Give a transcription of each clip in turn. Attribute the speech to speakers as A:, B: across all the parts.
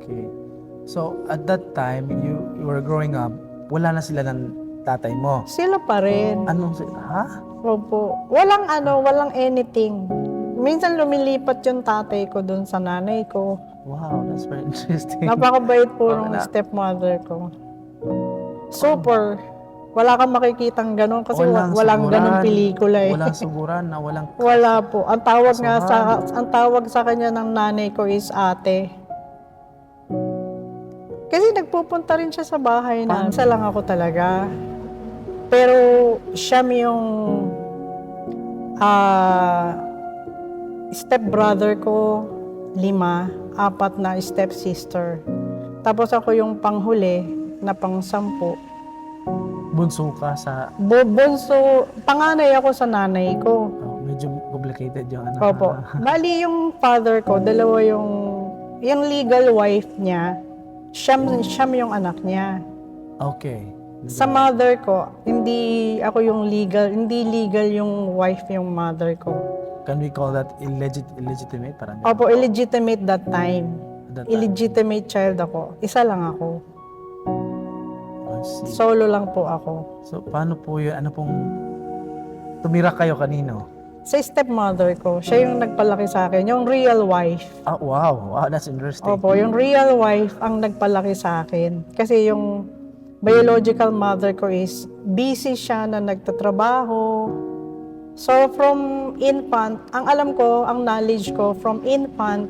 A: Okay. So, at that time, you were growing up, wala na sila ng tatay mo.
B: Sila pa rin.
A: Anong, ha?
B: Opo. Walang anything. Minsan lumilipat yung tatay ko dun sa nanay ko.
A: Wow, that's very interesting.
B: Napakabait po
A: Oh,
B: ng stepmother ko. Super. Wala kang makikitang ganun kasi walang ganung pelikula eh.
A: Walang suguran na walang...
B: Wala po. Ang tawag sa kanya ng nanay ko is ate. Kasi nagpupunta rin siya sa bahay na. Isa lang ako talaga. Pero siya yung stepbrother ko, 5, 4 na stepsister. Tapos ako yung panghuli na pang-10.
A: Bunso ka sa...
B: Bunso, panganay ako sa nanay ko.
A: Oh, medyo complicated yung ano.
B: Opo. Bali yung father ko, dalawa yung legal wife niya, siyam yung anak niya.
A: Okay.
B: Sa mother ko, hindi legal yung wife yung mother ko.
A: Can we call that illegitimate? Parang
B: Opo, illegitimate that time.
A: that time.
B: Illegitimate child ako. Isa lang ako.
A: I see.
B: Solo lang po ako.
A: So, paano po yun? Ano pong... Tumira kayo kanino?
B: Sa stepmother ko, siya yung nagpalaki sa akin, yung real wife.
A: Ah, wow. Wow, that's interesting.
B: Opo, yung real wife ang nagpalaki sa akin. Kasi yung biological mother ko is busy siya na nagtatrabaho. So from infant, ang alam ko, ang knowledge ko, from infant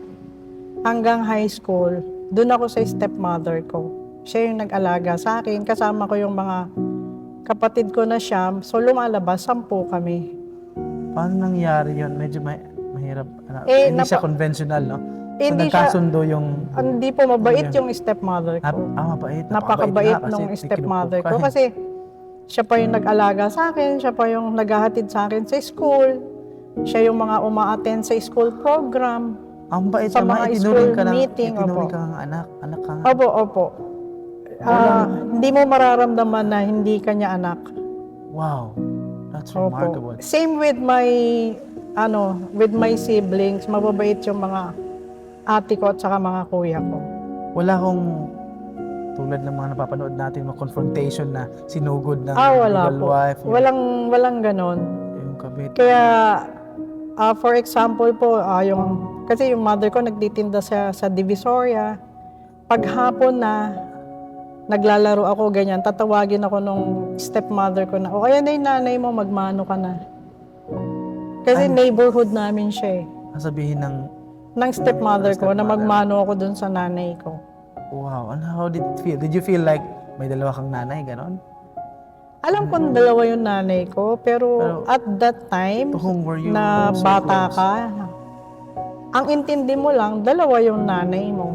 B: hanggang high school, doon ako sa stepmother ko. Siya yung nag-alaga sa akin. Kasama ko yung mga kapatid ko na siyam. So lumalabas, 10 kami.
A: Paano nangyari yun? Medyo mahirap. Hindi siya conventional, no? So,
B: Hindi
A: nagkasundo yung...
B: Hindi po mabait yung stepmother ko.
A: Mabait.
B: Napakabait
A: nga
B: nung
A: kasi
B: stepmother ko.
A: kinukuha eh.
B: Kasi siya pa yung nag-alaga sa akin, siya pa yung naghahatid sa akin sa school, siya yung mga uma-attend sa school program.
A: Ang bait
B: sa
A: naman,
B: mga
A: itinuring
B: school
A: ka ng...
B: meeting,
A: Itinuring
B: opo.
A: ka ng anak. Anak ka nga.
B: Opo. Hindi mo mararamdaman na hindi kanya anak.
A: Wow. That's
B: Opo.
A: remarkable.
B: Same with my siblings, mababait yung mga ate ko at saka mga kuya ko.
A: Wala akong tulad ng mga napapanood natin, mga confrontation na sinugod ng
B: Wala
A: legal
B: po.
A: wife.
B: Walang ganon.
A: Yung kabit.
B: Kaya, for example po, kasi yung mother ko nagtitinda sa Divisoria. Paghapon na, naglalaro ako ganyan, tatawagin ako nung stepmother ko na, o kaya na yung nanay mo, magmano ka na. Kasi neighborhood namin siya eh.
A: Sasabihin ng...
B: Ng stepmother ko na magmano ako dun sa nanay ko.
A: Wow. And how did it feel? Did you feel like may dalawa kang nanay, ganon?
B: Alam ko dalawa yung nanay ko, pero at that time,
A: To whom were you
B: na
A: so
B: bata
A: close?
B: ka, ang intindi mo lang, dalawa yung nanay mo.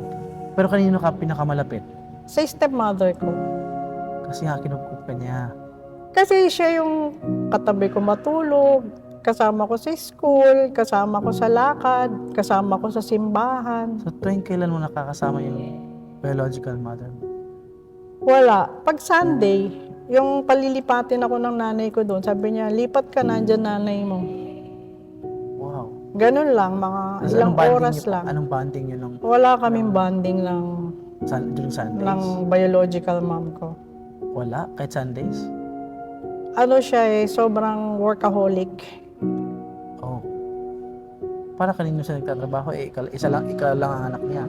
A: Pero kanino ka pinakamalapit?
B: Sa stepmother ko.
A: Kasi nga kinukup ka niya.
B: Kasi siya yung katabi ko matulog, kasama ko sa school, kasama ko sa lakad, kasama ko sa simbahan.
A: So tuwing kailan mo nakakasama yung biological mother mo?
B: Wala. Pag Sunday, yung palilipatin ako ng nanay ko doon, sabi niya, lipat ka na, dyan nanay mo.
A: Wow.
B: Ganun lang, mga
A: Tapos
B: ilang
A: bonding
B: oras
A: niyo po?
B: lang.
A: Anong bonding yun nung
B: Wala kaming bonding
A: during Sundays?
B: ng biological mom ko.
A: Wala? Kahit Sundays?
B: Ano siya sobrang workaholic.
A: Oh. Para kanino siya nagtatrabaho? Ikaw lang ang anak niya.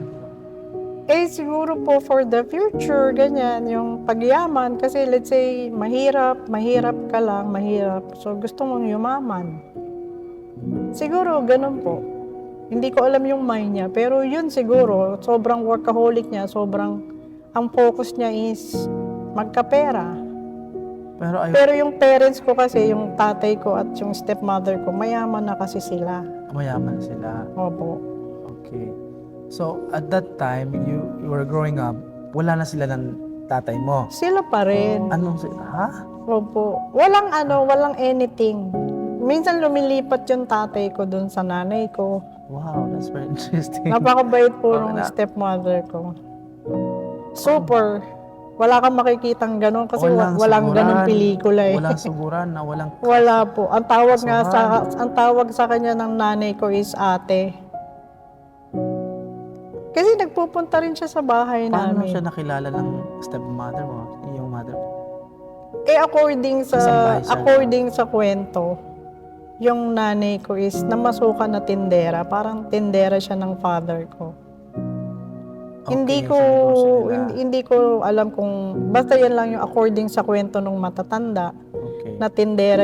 B: Siguro po for the future, ganyan, yung pagyaman. Kasi let's say, mahirap ka lang, mahirap. So gusto mong yumaman. Siguro, ganun po. Hindi ko alam yung mind niya, pero yun siguro, sobrang workaholic niya, ang focus niya is magkapera. Pero yung parents ko kasi, yung tatay ko at yung stepmother ko, mayaman na kasi sila.
A: Mayaman sila.
B: Opo.
A: Okay. So, at that time, you were growing up, wala na sila ng tatay mo.
B: Sila pa rin.
A: Ha?
B: Opo. Walang anything. Minsan lumilipat yung tatay ko dun sa nanay ko.
A: Wow, that's very interesting.
B: Napakabait po ng stepmother ko. Super. Wala kang makikitang ganun kasi walang ganung pelikula eh.
A: Walang suguran na walang...
B: Wala po. Ang tawag sa kanya ng nanay ko is ate. Kasi nagpupunta rin siya sa bahay
A: Paano
B: namin.
A: siya nakilala ng stepmother mo, yung mother mo?
B: According
A: Sa isang bahay siya?
B: according sa kwento, yung nanay ko is namasukan na tindera. Parang tindera siya ng father ko. Hindi
A: Okay,
B: ko
A: sa negosyo nila.
B: hindi ko alam kung basta yan lang yung according sa kwento ng matatanda
A: Okay.
B: na tindera.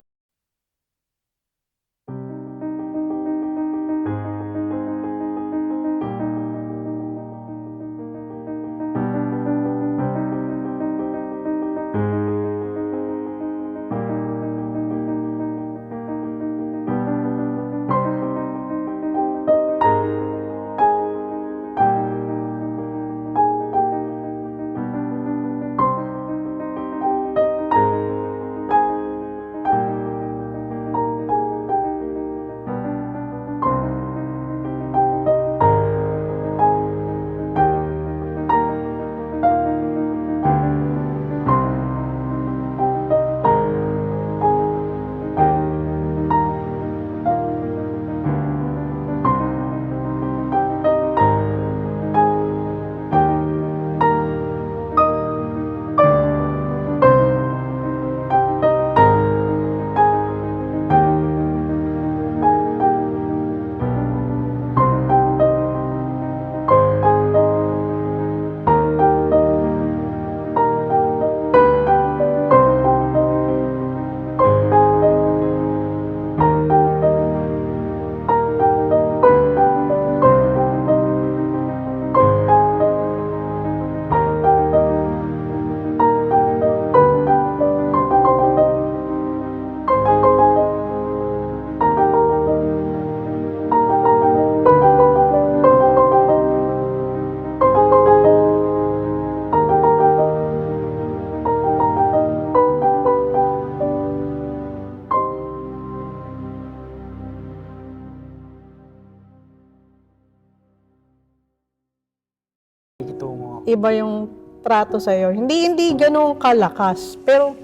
A: Ikitungo.
B: Iba yung trato sa'yo. Hindi ganun kalakas. Pero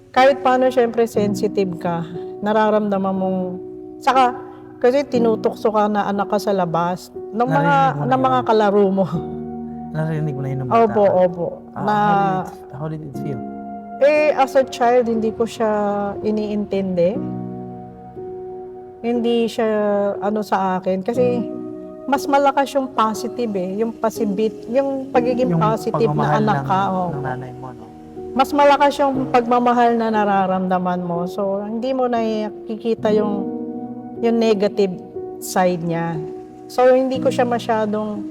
B: kahit paano syempre sensitive ka, nararamdaman mong, saka kasi tinutokso ka na anak ka sa labas ng
A: Narinig mo na
B: ng mga
A: yun?
B: kalaro mo.
A: Narinig mo na yun nung bata
B: Opo,
A: ka?
B: opo. Na,
A: How did it feel?
B: as a child, hindi ko siya iniintindi. Hindi siya sa akin. Kasi mas malakas yung positive yung yung pagiging
A: Yung
B: positive na
A: pagmamahal
B: anak ka.
A: ng nanay mo, no?
B: Mas malakas yung pagmamahal na nararamdaman mo. So, hindi mo nakikita yung negative side niya. So, hindi ko siya masyadong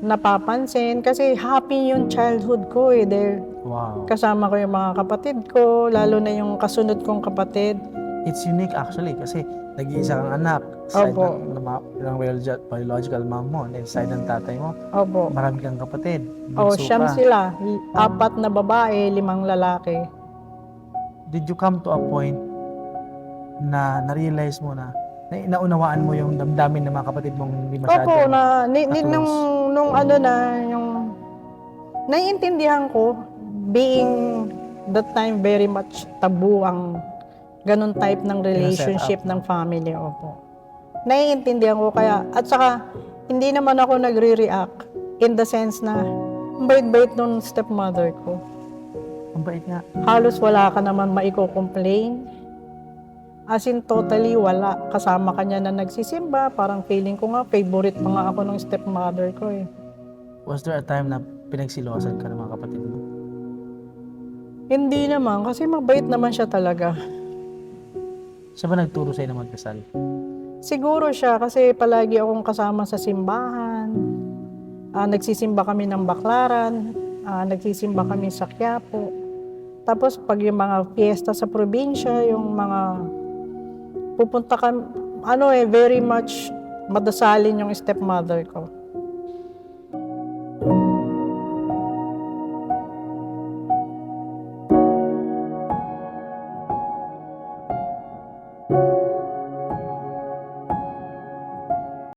B: napapansin kasi happy yung childhood ko Dahil
A: Wow.
B: kasama ko yung mga kapatid ko, lalo na yung kasunod kong kapatid.
A: It's unique actually kasi nag-iisa kang anak. Side
B: Opo.
A: ng biological mom mo, then side ng tatay mo.
B: Opo.
A: Marami kang kapatid. Bunso
B: Siyam
A: ka.
B: sila. 4 na babae, 5 lalaki.
A: Did you come to a point na na-realize mo na naunawaan mo yung damdamin ng mga kapatid mong hindi masyadong
B: Opo,
A: close?
B: nung yung naiintindihan ko, being that time very much taboo ang ganun type ng relationship
A: Pina-set up,
B: ng family. Opo. Naiintindihan ko kaya, at saka hindi naman ako nagre-react in the sense na ang bait-bait nung stepmother ko.
A: Ang bait nga.
B: Halos wala ka naman maiko-complain. As in, totally wala. Kasama ka niya na nagsisimba. Parang feeling ko nga, favorite pa nga ako ng stepmother ko
A: Was there a time na pinagsilosan ka ng mga kapatid mo?
B: Hindi naman, kasi mabait naman siya talaga.
A: Siya ba nagturo sa'yo na magkasal?
B: Siguro siya, kasi palagi akong kasama sa simbahan. Nagsisimba kami ng Baklaran. Nagsisimba kami sa Quiapo. Tapos pag yung mga fiesta sa probinsya, yung mga pupunta kami, very much madasalin yung stepmother ko.